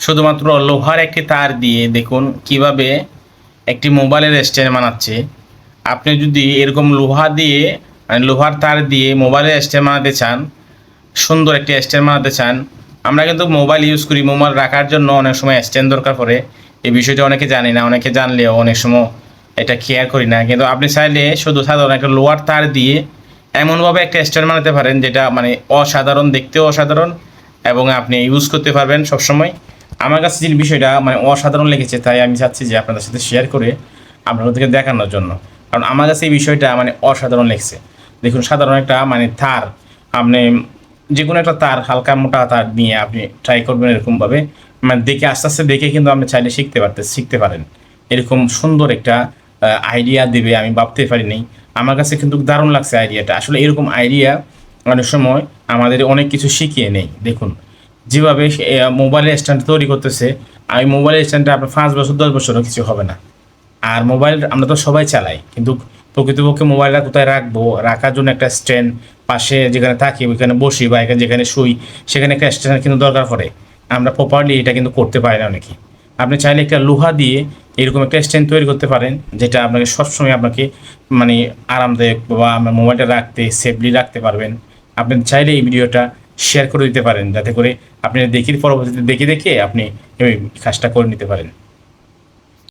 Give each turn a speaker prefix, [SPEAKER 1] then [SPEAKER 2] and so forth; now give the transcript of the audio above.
[SPEAKER 1] শুধুমাত্র লোহার একটি তার দিয়ে দেখুন কিভাবে একটি মোবাইলের স্ট্যান্ড বানাচ্ছে। আপনি যদি এরকম লোহা দিয়ে লোহার তার দিয়ে মোবাইলের স্ট্যান্ড বানাতে চান, সুন্দর একটি স্ট্যান্ড বানাতে চান, আমরা কিন্তু মোবাইল ইউজ করি, মোবাইল রাখার জন্য অনেক সময় স্ট্যান্ড দরকার পড়ে। এই বিষয়টা অনেকে জানে না, অনেকে জানলেও অনেক সময় এটা কেয়ার করি না। কিন্তু আপনি চাইলে শুধু সাধারণ একটা লোহার তার দিয়ে এমনভাবে একটা স্ট্যান্ড বানাতে পারেন যেটা মানে অসাধারণ, দেখতেও অসাধারণ, এবং আপনি ইউজ করতে পারবেন সবসময়। আমার কাছে যে বিষয়টা মানে অসাধারণ লেগেছে, তাই আমি চাচ্ছি যে আপনাদের সাথে শেয়ার করে আপনাদেরকে দেখানোর জন্য। কারণ আমার কাছে এই বিষয়টা মানে অসাধারণ লেগেছে। দেখুন, সাধারণ একটা মানে তার, আপনি যে কোনো একটা তার, হালকা মোটা তার নিয়ে আপনি ট্রাই করবেন এরকমভাবে, মানে দেখে আস্তে আস্তে দেখে কিন্তু আপনি চাইলে শিখতে পারেন। এরকম সুন্দর একটা আইডিয়া দেবে আমি ভাবতে পারিনি। আমার কাছে কিন্তু দারুণ লাগছে আইডিয়াটা। আসলে এরকম আইডিয়া অনেক সময় আমাদের অনেক কিছু শিখিয়ে নেই। দেখুন যেভাবে মোবাইলের স্ট্যান্ড তৈরি করতেছে, আমি মোবাইলের স্ট্যান্ডটা আপনার 5 বছর 10 বছরও কিছু হবে না। আর মোবাইল আমরা তো সবাই চালাই, কিন্তু প্রকৃতপক্ষে মোবাইলটা কোথায় রাখবো, রাখার জন্য একটা স্ট্যান্ড, পাশে যেখানে থাকি ওইখানে বসি বা এখানে যেখানে শুই সেখানে একটা স্ট্যান্ড কিন্তু দরকার পড়ে। আমরা প্রপারলি এটা কিন্তু করতে পারি না অনেকে। আপনি চাইলে একটা লোহা দিয়ে এরকম একটা স্ট্যান্ড তৈরি করতে পারেন, যেটা আপনাকে সবসময় আপনাকে মানে আরামদায়ক বা আপনার মোবাইলটা রাখতে সেফলি রাখতে পারবেন। আপনি চাইলে এই ভিডিওটা শেয়ার করে দিতে পারেন, যাতে করে আপনি দেখি পরবর্তীতে দেখে দেখে আপনি এই কাজটা করে নিতে পারেন।